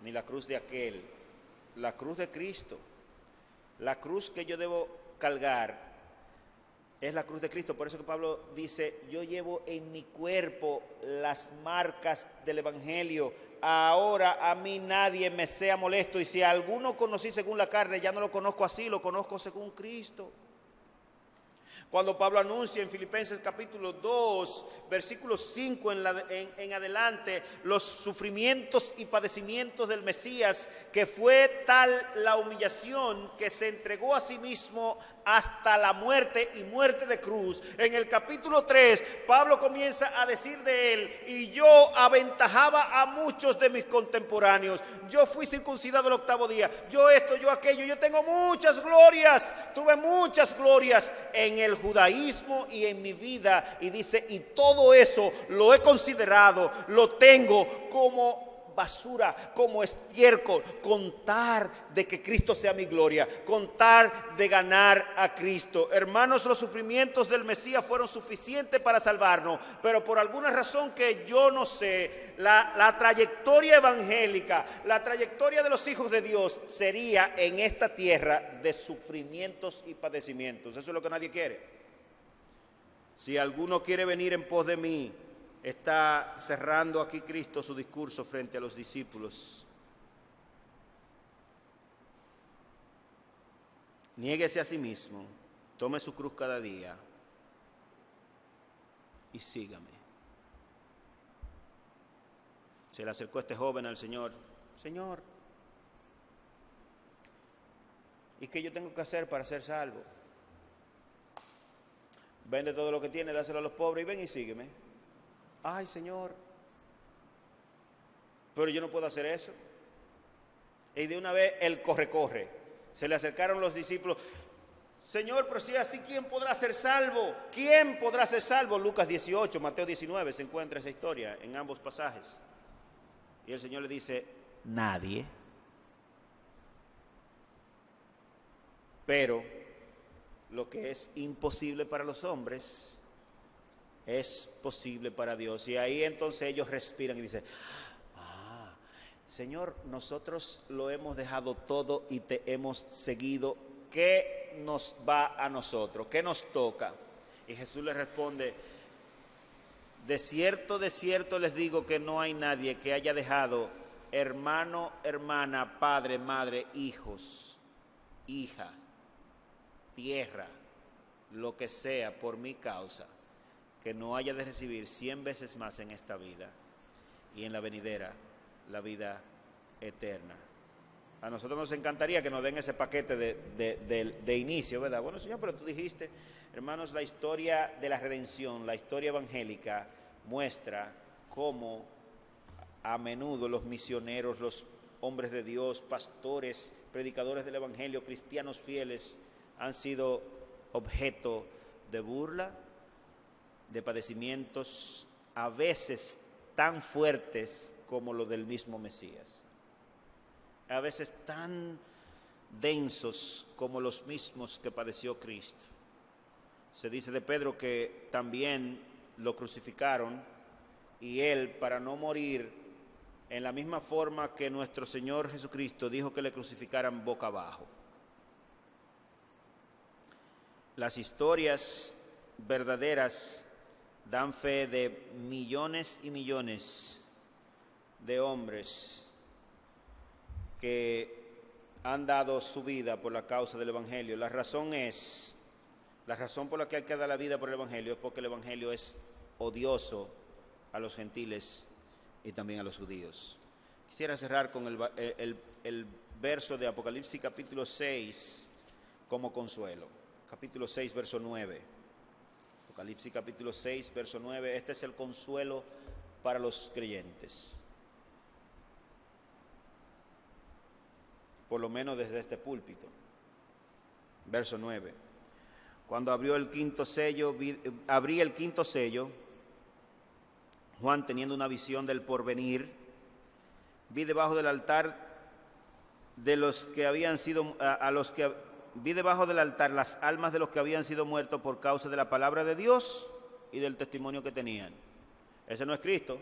Speaker 1: ni la cruz de aquel, la cruz de Cristo. La cruz que yo debo cargar es la cruz de Cristo. Por eso que Pablo dice, yo llevo en mi cuerpo las marcas del Evangelio. Ahora a mí nadie me sea molesto. Y si a alguno conocí según la carne, ya no lo conozco así, lo conozco según Cristo. Cuando Pablo anuncia en Filipenses capítulo 2, versículo 5 en adelante, los sufrimientos y padecimientos del Mesías, que fue tal la humillación que se entregó a sí mismo hasta la muerte y muerte de cruz. En el capítulo 3, Pablo comienza a decir de él, y yo aventajaba a muchos de mis contemporáneos. Yo fui circuncidado el 8º día, yo esto, yo aquello, yo tengo muchas glorias, tuve muchas glorias en el judaísmo y en mi vida. Y dice, y todo eso lo he considerado, lo tengo como basura, como estiércol, contar de que Cristo sea mi gloria, contar de ganar a Cristo. Hermanos, los sufrimientos del Mesías fueron suficientes para salvarnos, pero por alguna razón que yo no sé, la trayectoria evangélica, la trayectoria de los hijos de Dios sería en esta tierra de sufrimientos y padecimientos. Eso es lo que nadie quiere. Si alguno quiere venir en pos de mí, está cerrando aquí Cristo su discurso frente a los discípulos. Niéguese a sí mismo, tome su cruz cada día y sígame. Se le acercó este joven al Señor. Señor, ¿y qué yo tengo que hacer para ser salvo? Vende todo lo que tiene, dáselo a los pobres y ven y sígueme. Ay, Señor, pero yo no puedo hacer eso. Y de una vez él corre. Se le acercaron los discípulos. Señor, pero si así, ¿quién podrá ser salvo? ¿Quién podrá ser salvo? Lucas 18, Mateo 19, se encuentra esa historia en ambos pasajes. Y el Señor le dice, nadie. Pero lo que es imposible para los hombres es posible para Dios. Y ahí entonces ellos respiran y dicen, Señor, nosotros lo hemos dejado todo y te hemos seguido. ¿Qué nos va a nosotros? ¿Qué nos toca? Y Jesús les responde, de cierto les digo que no hay nadie que haya dejado hermano, hermana, padre, madre, hijos, hijas, tierra, lo que sea por mi causa, que no haya de recibir 100 veces más en esta vida y en la venidera, la vida eterna. A nosotros nos encantaría que nos den ese paquete de inicio, ¿verdad? Bueno, Señor, pero tú dijiste, hermanos, la historia de la redención, la historia evangélica muestra cómo a menudo los misioneros, los hombres de Dios, pastores, predicadores del evangelio, cristianos fieles, han sido objeto de burla, de padecimientos a veces tan fuertes como lo del mismo Mesías, a veces tan densos como los mismos que padeció Cristo. Se dice de Pedro que también lo crucificaron y él, para no morir en la misma forma que nuestro Señor Jesucristo, dijo que le crucificaran boca abajo. Las historias verdaderas dan fe de millones y millones de hombres que han dado su vida por la causa del Evangelio. La razón por la que hay que dar la vida por el Evangelio es porque el Evangelio es odioso a los gentiles y también a los judíos. Quisiera cerrar con el verso de Apocalipsis capítulo 6 como consuelo. Capítulo 6, verso 9. Apocalipsis capítulo 6, verso 9. Este es el consuelo para los creyentes. Por lo menos desde este púlpito. Verso 9. Cuando abrí el quinto sello, Juan, teniendo una visión del porvenir, vi debajo del altar vi debajo del altar las almas de los que habían sido muertos por causa de la palabra de Dios y del testimonio que tenían. Ese no es Cristo.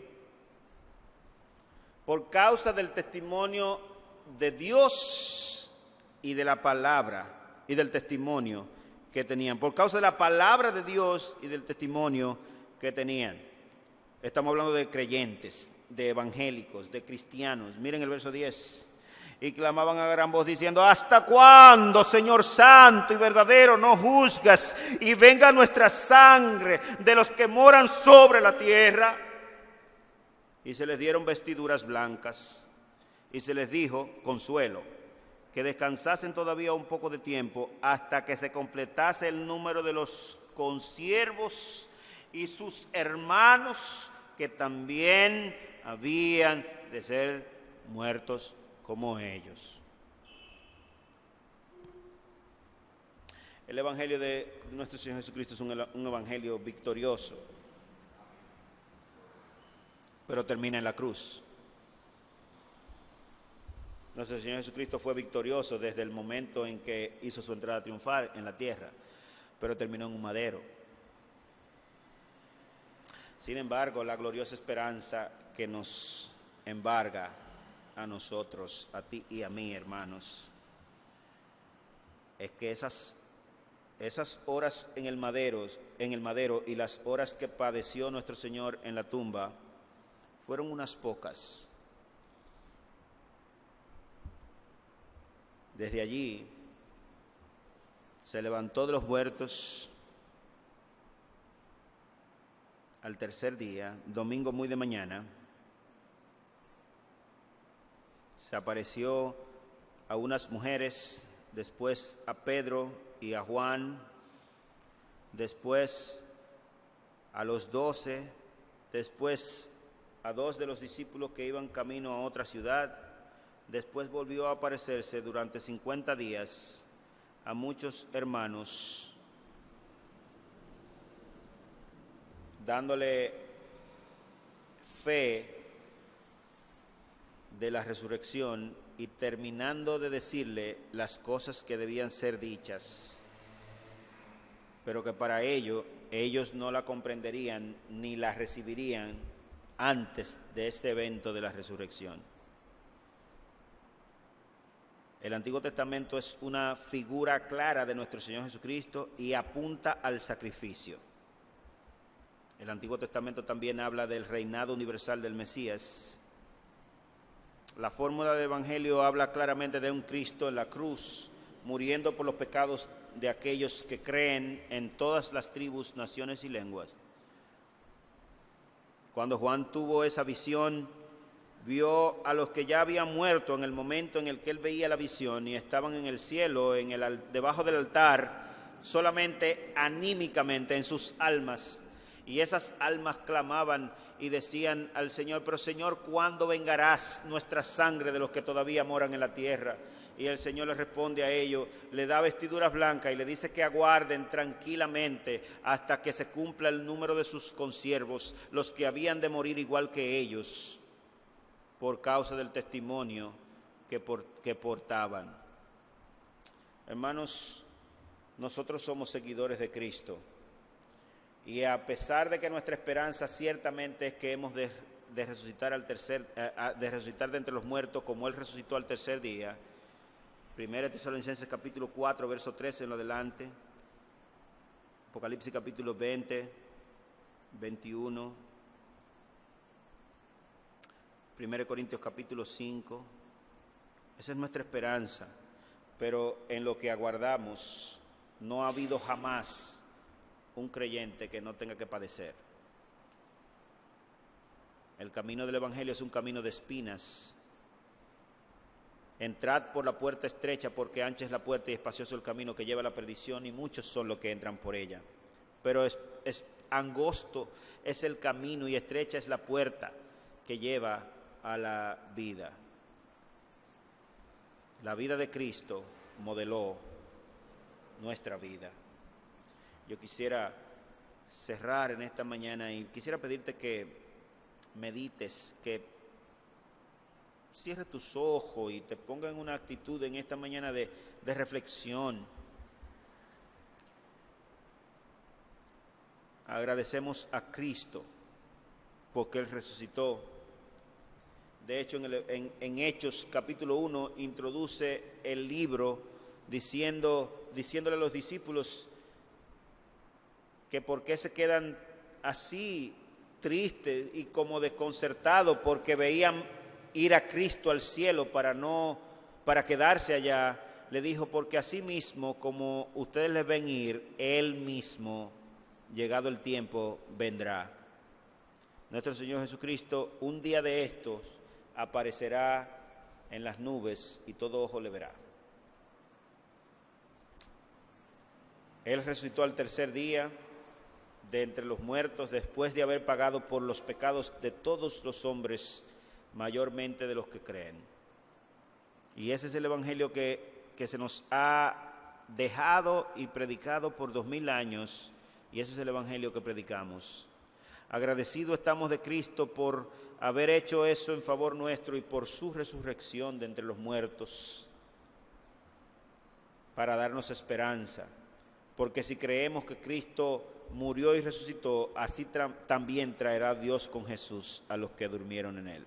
Speaker 1: Por causa del testimonio de Dios y de la palabra y del testimonio que tenían. Por causa de la palabra de Dios y del testimonio que tenían. Estamos hablando de creyentes, de evangélicos, de cristianos. Miren el verso 10. Y clamaban a gran voz diciendo: ¿hasta cuándo, Señor santo y verdadero, no juzgas y venga nuestra sangre de los que moran sobre la tierra? Y se les dieron vestiduras blancas y se les dijo consuelo, que descansasen todavía un poco de tiempo hasta que se completase el número de los consiervos y sus hermanos que también habían de ser muertos como ellos. El evangelio de nuestro Señor Jesucristo es un evangelio victorioso, pero termina en la cruz. Nuestro Señor Jesucristo fue victorioso desde el momento en que hizo su entrada triunfal en la tierra, pero terminó en un madero. Sin embargo, la gloriosa esperanza que nos embarga a nosotros, a ti y a mí, hermanos, es que esas horas en el madero y las horas que padeció nuestro Señor en la tumba fueron unas pocas. Desde allí se levantó de los muertos al tercer día, domingo muy de mañana. Se apareció a unas mujeres, después a Pedro y a Juan, después a los 12, después a 2 de los discípulos que iban camino a otra ciudad, después volvió a aparecerse durante 50 días a muchos hermanos, dándole fe de la resurrección y terminando de decirle las cosas que debían ser dichas, pero que para ello ellos no la comprenderían ni la recibirían antes de este evento de la resurrección. El Antiguo Testamento es una figura clara de nuestro Señor Jesucristo y apunta al sacrificio. El Antiguo Testamento también habla del reinado universal del Mesías. La fórmula del Evangelio habla claramente de un Cristo en la cruz, muriendo por los pecados de aquellos que creen en todas las tribus, naciones y lenguas. Cuando Juan tuvo esa visión, vio a los que ya habían muerto en el momento en el que él veía la visión y estaban en el cielo, debajo del altar, solamente anímicamente en sus almas. Y esas almas clamaban y decían al Señor: pero Señor, ¿cuándo vengarás nuestra sangre de los que todavía moran en la tierra? Y el Señor les responde a ellos, le da vestiduras blancas y le dice que aguarden tranquilamente hasta que se cumpla el número de sus consiervos, los que habían de morir igual que ellos, por causa del testimonio que portaban. Hermanos, nosotros somos seguidores de Cristo. Y a pesar de que nuestra esperanza ciertamente es que hemos de resucitar de resucitar de entre los muertos como Él resucitó al tercer día, 1 Tesalonicenses capítulo 4, verso 13 en lo adelante, Apocalipsis capítulo 20, 21, 1 Corintios capítulo 5, esa es nuestra esperanza, pero en lo que aguardamos no ha habido jamás un creyente que no tenga que padecer. El camino del Evangelio es un camino de espinas. Entrad por la puerta estrecha, porque ancha es la puerta y espacioso el camino que lleva a la perdición, y muchos son los que entran por ella. pero es angosto es el camino y estrecha es la puerta que lleva a la vida. La vida de Cristo modeló nuestra vida. Yo quisiera cerrar en esta mañana y quisiera pedirte que medites, que cierres tus ojos y te pongas en una actitud en esta mañana de reflexión. Agradecemos a Cristo porque Él resucitó. De hecho, en Hechos capítulo 1 introduce el libro diciéndole a los discípulos que por qué se quedan así tristes y como desconcertados porque veían ir a Cristo al cielo para quedarse allá. Le dijo, porque así mismo como ustedes les ven ir, Él mismo, llegado el tiempo, vendrá. Nuestro Señor Jesucristo, un día de estos, aparecerá en las nubes y todo ojo le verá. Él resucitó al tercer día de entre los muertos, después de haber pagado por los pecados de todos los hombres, mayormente de los que creen. Y ese es el evangelio que se nos ha dejado y predicado por 2000 años, y ese es el evangelio que predicamos. Agradecidos estamos de Cristo por haber hecho eso en favor nuestro y por su resurrección de entre los muertos, para darnos esperanza. Porque si creemos que Cristo murió y resucitó, así también traerá Dios con Jesús a los que durmieron en Él.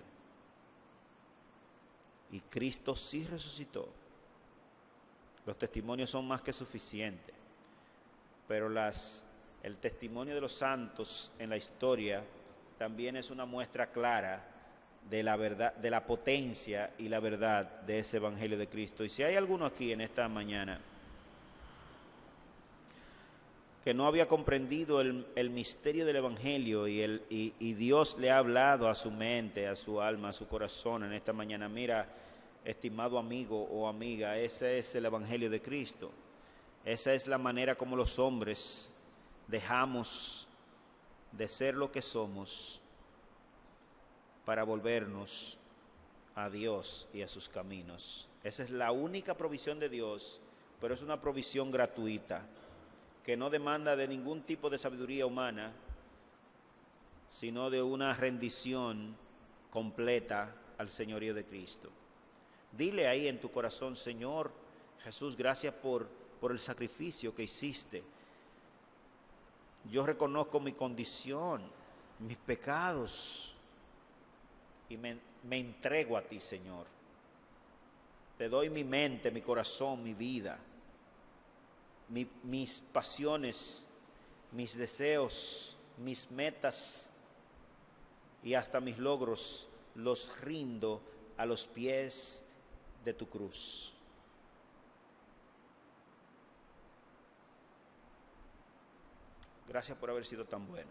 Speaker 1: Y Cristo sí resucitó. Los testimonios son más que suficientes, pero el testimonio de los santos en la historia también es una muestra clara de la verdad, de la potencia y la verdad de ese evangelio de Cristo. Y si hay alguno aquí en esta mañana que no había comprendido el misterio del evangelio y Dios le ha hablado a su mente, a su alma, a su corazón en esta mañana, mira, estimado amigo o amiga, ese es el evangelio de Cristo. Esa es la manera como los hombres dejamos de ser lo que somos para volvernos a Dios y a sus caminos. Esa es la única provisión de Dios, pero es una provisión gratuita que no demanda de ningún tipo de sabiduría humana, sino de una rendición completa al señorío de Cristo. Dile ahí en tu corazón, Señor Jesús, gracias por el sacrificio que hiciste. Yo reconozco mi condición, mis pecados, y me entrego a ti, Señor. Te doy mi mente, mi corazón, mi vida, mis pasiones, mis deseos, mis metas y hasta mis logros, los rindo a los pies de tu cruz. Gracias por haber sido tan bueno.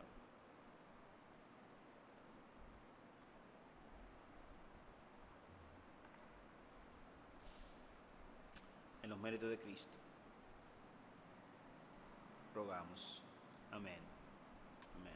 Speaker 1: En los méritos de Cristo, rogamos. Amén. Amén.